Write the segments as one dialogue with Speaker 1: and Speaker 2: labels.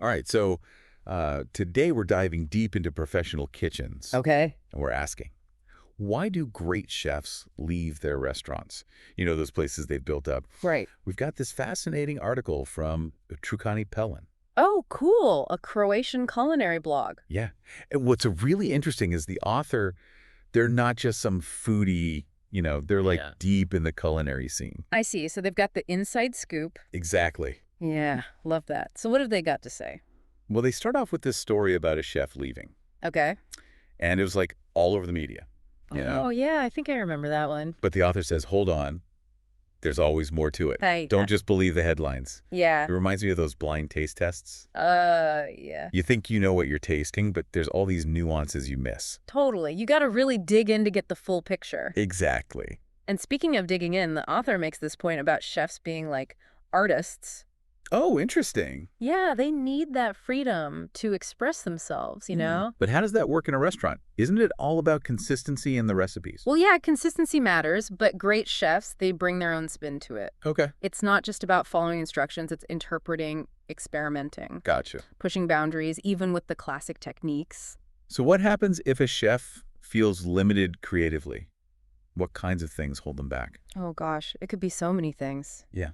Speaker 1: All right, so today we're diving deep into professional kitchens,
Speaker 2: Okay.
Speaker 1: and we're asking, why do great chefs leave their restaurants? You know, those places they've built up.
Speaker 2: Right.
Speaker 1: We've got this fascinating article from Trukani Pelin.
Speaker 2: Oh, cool. A Croatian culinary blog.
Speaker 1: Yeah. And what's really interesting is the author, they're not just some foodie, they're like
Speaker 2: Yeah.
Speaker 1: deep in the culinary scene.
Speaker 2: I see. So they've got the inside scoop.
Speaker 1: Exactly.
Speaker 2: Yeah, love that. So what have they got to say?
Speaker 1: Well, they start off with this story about a chef leaving,
Speaker 2: Okay.
Speaker 1: and it was like all over the media.
Speaker 2: Oh, yeah, I think I remember that one.
Speaker 1: But the author says, hold on, there's always more to it.
Speaker 2: Right.
Speaker 1: Don't just believe the headlines.
Speaker 2: Yeah.
Speaker 1: It reminds me of those blind taste tests.
Speaker 2: Yeah.
Speaker 1: You think you know what you're tasting, but there's all these nuances you miss.
Speaker 2: Totally. You got to really dig in to get the full picture.
Speaker 1: Exactly.
Speaker 2: And speaking of digging in, the author makes this point about chefs being like artists.
Speaker 1: Oh, interesting.
Speaker 2: Yeah, they need that freedom to express themselves, you know?
Speaker 1: But how does that work in a restaurant? Isn't it all about consistency in the recipes?
Speaker 2: Well, yeah, consistency matters, but great chefs, they bring their own spin to it.
Speaker 1: Okay.
Speaker 2: It's not just about following instructions, it's interpreting, experimenting,
Speaker 1: Gotcha.
Speaker 2: pushing boundaries, even with the classic techniques.
Speaker 1: So what happens if a chef feels limited creatively? What kinds of things hold them back?
Speaker 2: Oh gosh, it could be so many things.
Speaker 1: Yeah.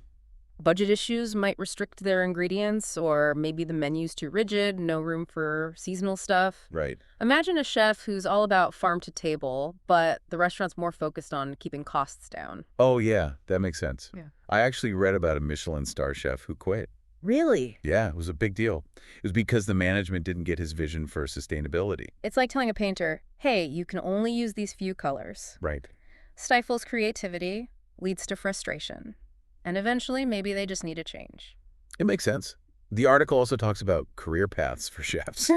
Speaker 2: Budget issues might restrict their ingredients, or maybe the menu's too rigid, no room for seasonal stuff.
Speaker 1: Right.
Speaker 2: Imagine a chef who's all about farm to table, but the restaurant's more focused on keeping costs down.
Speaker 1: Oh, yeah, that makes sense.
Speaker 2: Yeah.
Speaker 1: I actually read about a Michelin star chef who quit.
Speaker 2: Really?
Speaker 1: Yeah, it was a big deal. It was because the management didn't get his vision for sustainability.
Speaker 2: It's like telling a painter, hey, you can only use these few colors.
Speaker 1: Right.
Speaker 2: Stifles creativity, leads to frustration. And eventually, maybe they just need a change.
Speaker 1: It makes sense. The article also talks about career paths for chefs.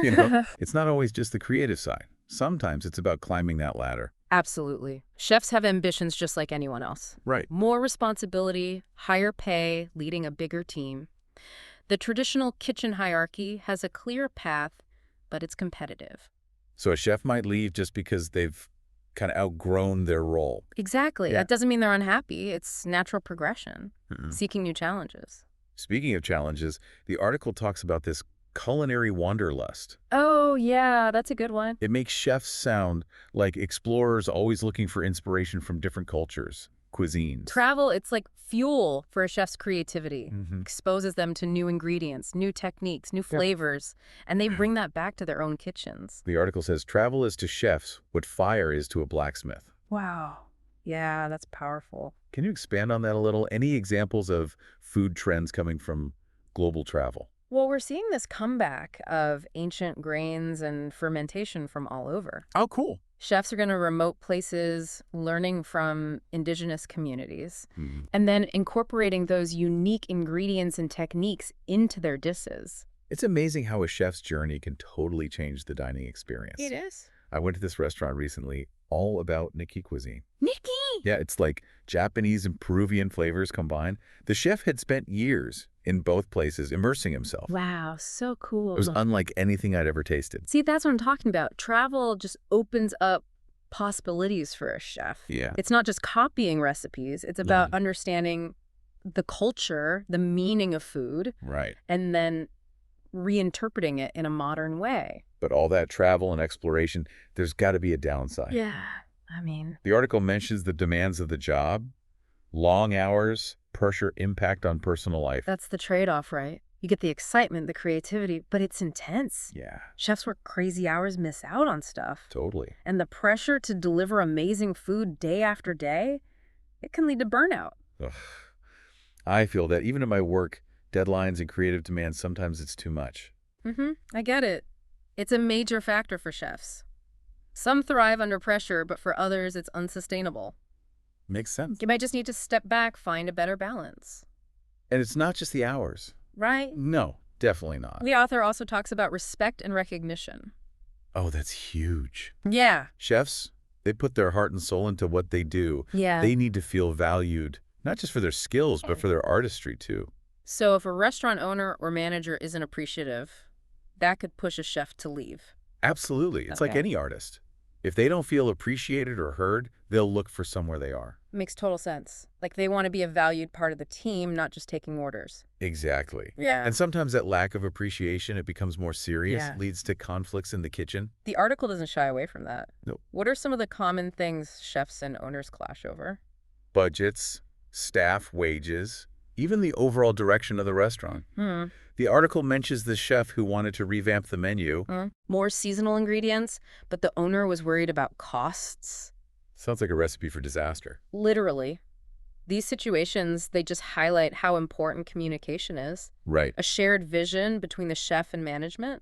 Speaker 1: It's not always just the creative side. Sometimes it's about climbing that ladder.
Speaker 2: Absolutely. Chefs have ambitions just like anyone else.
Speaker 1: Right.
Speaker 2: More responsibility, higher pay, leading a bigger team. The traditional kitchen hierarchy has a clear path, but it's competitive.
Speaker 1: So a chef might leave just because they've kind of outgrown their role.
Speaker 2: Exactly.
Speaker 1: Yeah.
Speaker 2: That doesn't mean they're unhappy. It's natural progression,
Speaker 1: Mm-mm.
Speaker 2: seeking new challenges.
Speaker 1: Speaking of challenges, the article talks about this culinary wanderlust.
Speaker 2: Oh, yeah, that's a good one.
Speaker 1: It makes chefs sound like explorers always looking for inspiration from different cultures, cuisines.
Speaker 2: Travel, it's like fuel for a chef's creativity.
Speaker 1: Mhm.
Speaker 2: Exposes them to new ingredients, new techniques, new flavors, and they bring that back to their own kitchens.
Speaker 1: The article says travel is to chefs what fire is to a blacksmith.
Speaker 2: Wow. Yeah, that's powerful.
Speaker 1: Can you expand on that a little? Any examples of food trends coming from global travel?
Speaker 2: Well, we're seeing this comeback of ancient grains and fermentation from all over.
Speaker 1: Oh, cool.
Speaker 2: Chefs are going to remote places, learning from indigenous communities,
Speaker 1: Mhm.
Speaker 2: and then incorporating those unique ingredients and techniques into their dishes.
Speaker 1: It's amazing how a chef's journey can totally change the dining experience.
Speaker 2: It is.
Speaker 1: I went to this restaurant recently, all about Nikki cuisine.
Speaker 2: Nikki!
Speaker 1: Yeah, it's like Japanese and Peruvian flavors combined. The chef had spent years in both places immersing himself.
Speaker 2: Wow, so cool.
Speaker 1: It was unlike anything I'd ever tasted.
Speaker 2: See, that's what I'm talking about. Travel just opens up possibilities for a chef.
Speaker 1: Yeah.
Speaker 2: It's not just copying recipes. It's about understanding the culture, the meaning of food,
Speaker 1: Right.
Speaker 2: and then reinterpreting it in a modern way.
Speaker 1: But all that travel and exploration, there's got to be a downside.
Speaker 2: Yeah, I mean,
Speaker 1: The article mentions the demands of the job, long hours, pressure, impact on personal life.
Speaker 2: that's the trade-off, right? You get the excitement, the creativity, but it's intense.
Speaker 1: Yeah,
Speaker 2: Chefs work crazy hours, miss out on stuff.
Speaker 1: totally.
Speaker 2: And the pressure to deliver amazing food day after day, it can lead to burnout.
Speaker 1: Ugh. I feel that even in my work, deadlines and creative demands, sometimes it's too much.
Speaker 2: I get it. It's a major factor for chefs. Some thrive under pressure, but for others, it's unsustainable.
Speaker 1: Makes sense.
Speaker 2: You might just need to step back, find a better balance.
Speaker 1: And it's not just the hours.
Speaker 2: Right?
Speaker 1: No, definitely not.
Speaker 2: The author also talks about respect and recognition.
Speaker 1: Oh, that's huge.
Speaker 2: Yeah.
Speaker 1: Chefs, they put their heart and soul into what they do.
Speaker 2: Yeah.
Speaker 1: They need to feel valued, not just for their skills, but for their artistry too.
Speaker 2: So if a restaurant owner or manager isn't appreciative, that could push a chef to leave.
Speaker 1: Absolutely. It's like
Speaker 2: Okay.
Speaker 1: any artist. If they don't feel appreciated or heard, they'll look for somewhere they are.
Speaker 2: Makes total sense. Like they want to be a valued part of the team, not just taking orders.
Speaker 1: Exactly.
Speaker 2: Yeah.
Speaker 1: And sometimes that lack of appreciation, it becomes more serious,
Speaker 2: Yeah.
Speaker 1: leads to conflicts in the kitchen.
Speaker 2: The article doesn't shy away from that.
Speaker 1: No.
Speaker 2: What are some of the common things chefs and owners clash over?
Speaker 1: Budgets, staff wages, even the overall direction of the restaurant.
Speaker 2: Hmm.
Speaker 1: The article mentions the chef who wanted to revamp the menu.
Speaker 2: More seasonal ingredients, but the owner was worried about costs.
Speaker 1: Sounds like a recipe for disaster.
Speaker 2: Literally. These situations, they just highlight how important communication is.
Speaker 1: Right.
Speaker 2: A shared vision between the chef and management.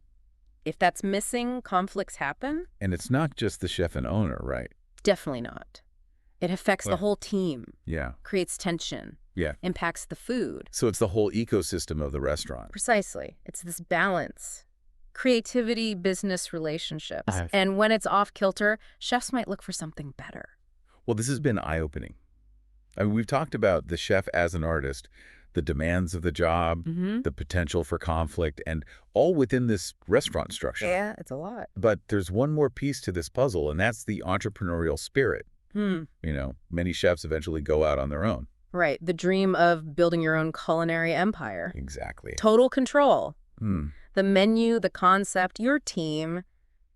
Speaker 2: If that's missing, conflicts happen?
Speaker 1: And it's not just the chef and owner, right?
Speaker 2: Definitely not. It affects the
Speaker 1: Well,
Speaker 2: whole team,
Speaker 1: Yeah.
Speaker 2: creates tension,
Speaker 1: Yeah.
Speaker 2: impacts the food.
Speaker 1: So it's the whole ecosystem of the restaurant.
Speaker 2: Precisely. It's this balance. Creativity, business relationships.
Speaker 1: Yes.
Speaker 2: And when it's off kilter, chefs might look for something better.
Speaker 1: Well, this has been eye-opening. I mean, we've talked about the chef as an artist, the demands of the job, the potential for conflict, and all within this restaurant structure.
Speaker 2: Yeah, it's a lot.
Speaker 1: But there's one more piece to this puzzle, and that's the entrepreneurial spirit. Many chefs eventually go out on their own.
Speaker 2: Right. The dream of building your own culinary empire.
Speaker 1: Exactly.
Speaker 2: Total control.
Speaker 1: Hmm.
Speaker 2: The menu, the concept, your team.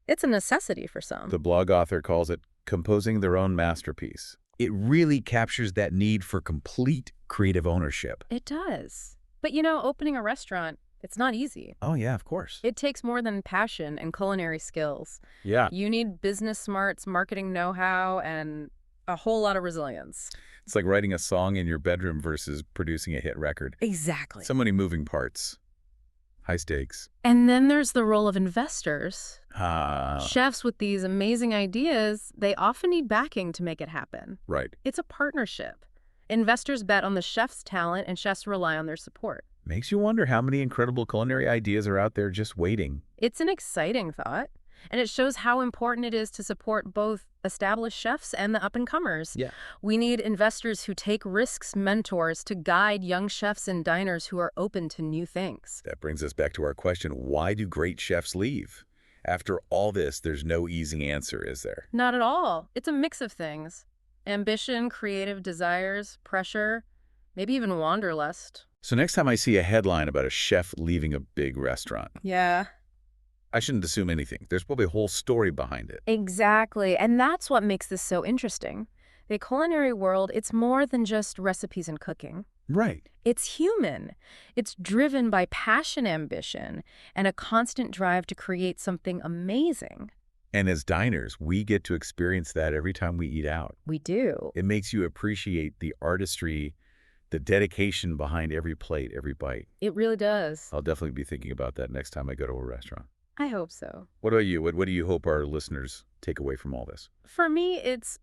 Speaker 2: It's a necessity for some.
Speaker 1: The blog author calls it composing their own masterpiece. It really captures that need for complete creative ownership.
Speaker 2: It does. But opening a restaurant, it's not easy.
Speaker 1: Oh, yeah, of course.
Speaker 2: It takes more than passion and culinary skills.
Speaker 1: Yeah.
Speaker 2: You need business smarts, marketing know-how, and a whole lot of resilience.
Speaker 1: It's like writing a song in your bedroom versus producing a hit record.
Speaker 2: Exactly.
Speaker 1: So many moving parts. High stakes.
Speaker 2: And then there's the role of investors.
Speaker 1: Ah,
Speaker 2: Chefs with these amazing ideas, they often need backing to make it happen.
Speaker 1: right.
Speaker 2: It's a partnership. Investors bet on the chef's talent and chefs rely on their support.
Speaker 1: Makes you wonder how many incredible culinary ideas are out there just waiting.
Speaker 2: It's an exciting thought, and it shows how important it is to support both established chefs and the up-and-comers.
Speaker 1: Yeah.
Speaker 2: We need investors who take risks, mentors to guide young chefs and diners who are open to new things.
Speaker 1: That brings us back to our question, why do great chefs leave? After all this, there's no easy answer, is there?
Speaker 2: Not at all. It's a mix of things. Ambition, creative desires, pressure, maybe even wanderlust.
Speaker 1: So next time I see a headline about a chef leaving a big restaurant,
Speaker 2: Yeah.
Speaker 1: I shouldn't assume anything. There's probably a whole story behind it.
Speaker 2: Exactly. And that's what makes this so interesting. The culinary world, it's more than just recipes and cooking.
Speaker 1: Right.
Speaker 2: It's human. It's driven by passion, ambition, and a constant drive to create something amazing.
Speaker 1: And as diners, we get to experience that every time we eat out.
Speaker 2: We do.
Speaker 1: It makes you appreciate the artistry, the dedication behind every plate, every bite.
Speaker 2: It really does.
Speaker 1: I'll definitely be thinking about that next time I go to a restaurant.
Speaker 2: I hope so.
Speaker 1: What about you? What do you hope our listeners take away from all this?
Speaker 2: For me, it's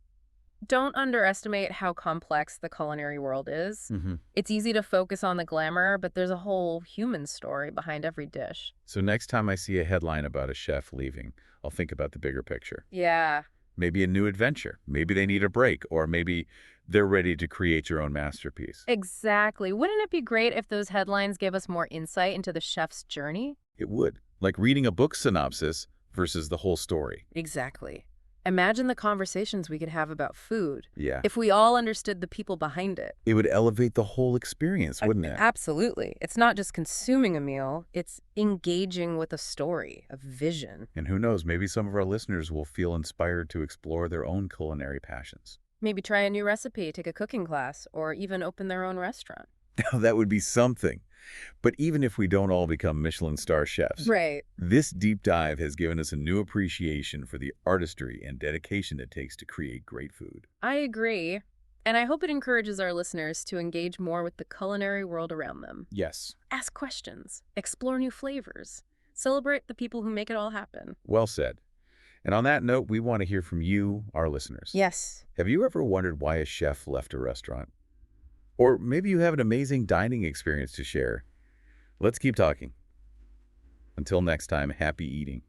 Speaker 2: don't underestimate how complex the culinary world is. It's easy to focus on the glamour, but there's a whole human story behind every dish.
Speaker 1: So next time I see a headline about a chef leaving, I'll think about the bigger picture.
Speaker 2: Yeah.
Speaker 1: Maybe a new adventure. Maybe they need a break, or maybe they're ready to create your own masterpiece.
Speaker 2: Exactly. Wouldn't it be great if those headlines gave us more insight into the chef's journey?
Speaker 1: It would. Like reading a book synopsis versus the whole story.
Speaker 2: Exactly. Imagine the conversations we could have about food
Speaker 1: Yeah.
Speaker 2: if we all understood the people behind it.
Speaker 1: It would elevate the whole experience, wouldn't it?
Speaker 2: Absolutely. It's not just consuming a meal, it's engaging with a story, a vision.
Speaker 1: And who knows, maybe some of our listeners will feel inspired to explore their own culinary passions.
Speaker 2: Maybe try a new recipe, take a cooking class, or even open their own restaurant.
Speaker 1: Now, that would be something. But even if we don't all become Michelin star chefs,
Speaker 2: Right.
Speaker 1: this deep dive has given us a new appreciation for the artistry and dedication it takes to create great food.
Speaker 2: I agree. And I hope it encourages our listeners to engage more with the culinary world around them.
Speaker 1: Yes.
Speaker 2: Ask questions, explore new flavors, celebrate the people who make it all happen.
Speaker 1: Well said. And on that note, we want to hear from you, our listeners.
Speaker 2: Yes.
Speaker 1: Have you ever wondered why a chef left a restaurant? Or maybe you have an amazing dining experience to share. Let's keep talking. Until next time, happy eating.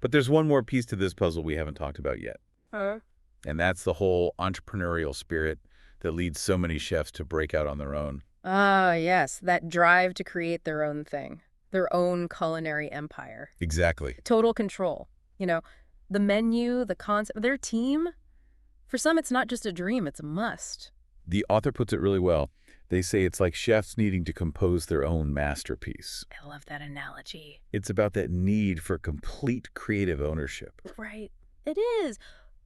Speaker 1: But there's one more piece to this puzzle we haven't talked about yet. And that's the whole entrepreneurial spirit that leads so many chefs to break out on their own.
Speaker 2: Ah, yes, that drive to create their own thing, their own culinary empire.
Speaker 1: Exactly.
Speaker 2: Total control. The menu, the concept, their team, for some, it's not just a dream, it's a must.
Speaker 1: The author puts it really well. They say it's like chefs needing to compose their own masterpiece.
Speaker 2: I love that analogy.
Speaker 1: It's about that need for complete creative ownership.
Speaker 2: Right. It is.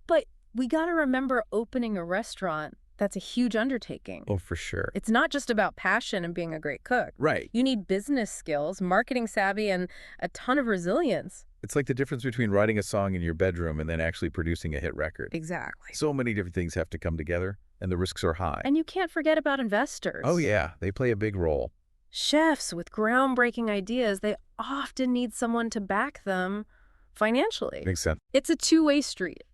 Speaker 2: But we got to remember opening a restaurant, that's a huge undertaking.
Speaker 1: Oh, for sure.
Speaker 2: It's not just about passion and being a great cook.
Speaker 1: Right.
Speaker 2: You need business skills, marketing savvy, and a ton of resilience.
Speaker 1: It's like the difference between writing a song in your bedroom and then actually producing a hit record.
Speaker 2: Exactly.
Speaker 1: So many different things have to come together, and the risks are high.
Speaker 2: And you can't forget about investors.
Speaker 1: Oh, yeah. They play a big role.
Speaker 2: Chefs with groundbreaking ideas, they often need someone to back them financially.
Speaker 1: Makes sense.
Speaker 2: It's a two-way street.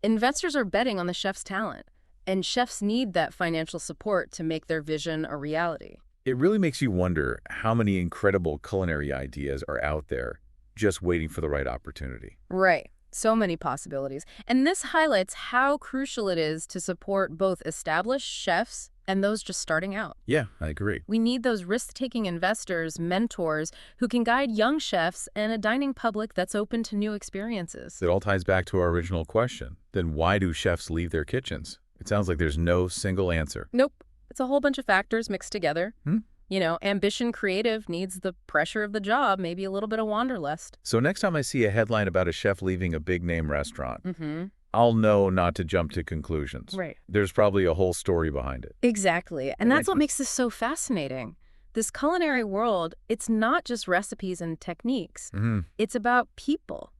Speaker 2: Investors are betting on the chef's talent, and chefs need that financial support to make their vision a reality.
Speaker 1: It really makes you wonder how many incredible culinary ideas are out there just waiting for the right opportunity.
Speaker 2: Right. So many possibilities. And this highlights how crucial it is to support both established chefs and those just starting out.
Speaker 1: Yeah, I agree.
Speaker 2: We need those risk-taking investors, mentors, who can guide young chefs and a dining public that's open to new experiences.
Speaker 1: It all ties back to our original question. Then why do chefs leave their kitchens? It sounds like there's no single answer.
Speaker 2: Nope. It's a whole bunch of factors mixed together.
Speaker 1: Hmm?
Speaker 2: You know, ambition creative needs the pressure of the job, maybe a little bit of wanderlust.
Speaker 1: So next time I see a headline about a chef leaving a big-name restaurant,
Speaker 2: Mm-hmm.
Speaker 1: I'll know not to jump to conclusions.
Speaker 2: Right.
Speaker 1: There's probably a whole story behind it.
Speaker 2: Exactly. And that's what makes this so fascinating. This culinary world, it's not just recipes and techniques.
Speaker 1: Mm-hmm.
Speaker 2: It's about people,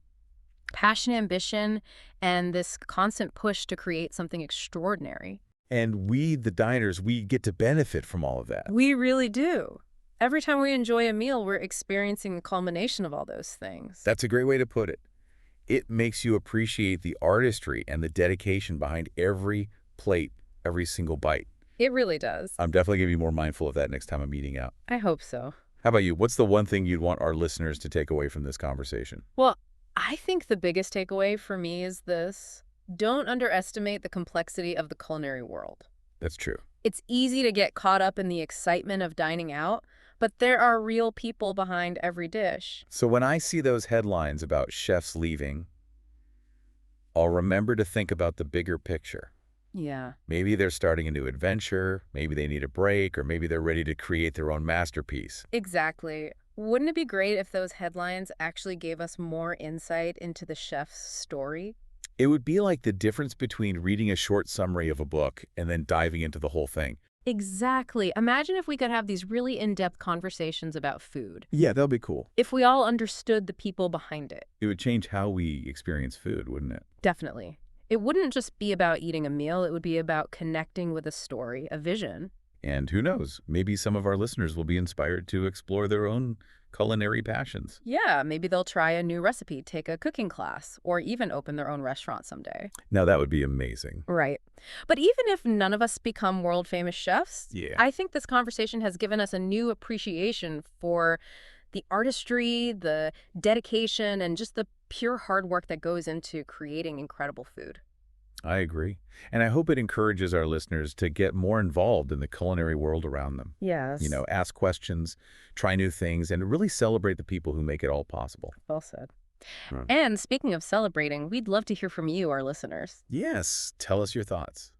Speaker 2: passion, ambition, and this constant push to create something extraordinary.
Speaker 1: And we, the diners, we get to benefit from all of that.
Speaker 2: We really do. Every time we enjoy a meal, we're experiencing the culmination of all those things.
Speaker 1: That's a great way to put it. It makes you appreciate the artistry and the dedication behind every plate, every single bite.
Speaker 2: It really does.
Speaker 1: I'm definitely going to be more mindful of that next time I'm eating out.
Speaker 2: I hope so.
Speaker 1: How about you? What's the one thing you'd want our listeners to take away from this conversation?
Speaker 2: Well, I think the biggest takeaway for me is this. Don't underestimate the complexity of the culinary world.
Speaker 1: That's true.
Speaker 2: It's easy to get caught up in the excitement of dining out, but there are real people behind every dish.
Speaker 1: So when I see those headlines about chefs leaving, I'll remember to think about the bigger picture.
Speaker 2: Yeah.
Speaker 1: Maybe they're starting a new adventure, maybe they need a break, or maybe they're ready to create their own masterpiece.
Speaker 2: Exactly. Wouldn't it be great if those headlines actually gave us more insight into the chef's story?
Speaker 1: It would be like the difference between reading a short summary of a book and then diving into the whole thing.
Speaker 2: Exactly. Imagine if we could have these really in-depth conversations about food.
Speaker 1: Yeah, that'll be cool.
Speaker 2: If we all understood the people behind it.
Speaker 1: It would change how we experience food, wouldn't it?
Speaker 2: Definitely. It wouldn't just be about eating a meal, it would be about connecting with a story, a vision.
Speaker 1: And who knows, maybe some of our listeners will be inspired to explore their own culinary passions.
Speaker 2: Yeah, maybe they'll try a new recipe, take a cooking class, or even open their own restaurant someday.
Speaker 1: Now, that would be amazing.
Speaker 2: Right. But even if none of us become world-famous chefs,
Speaker 1: Yeah.
Speaker 2: I think this conversation has given us a new appreciation for the artistry, the dedication, and just the pure hard work that goes into creating incredible food.
Speaker 1: I agree. And I hope it encourages our listeners to get more involved in the culinary world around them.
Speaker 2: Yes.
Speaker 1: You know, ask questions, try new things, and really celebrate the people who make it all possible.
Speaker 2: Well said.
Speaker 1: Hmm.
Speaker 2: And speaking of celebrating, we'd love to hear from you, our listeners.
Speaker 1: Yes, tell us your thoughts.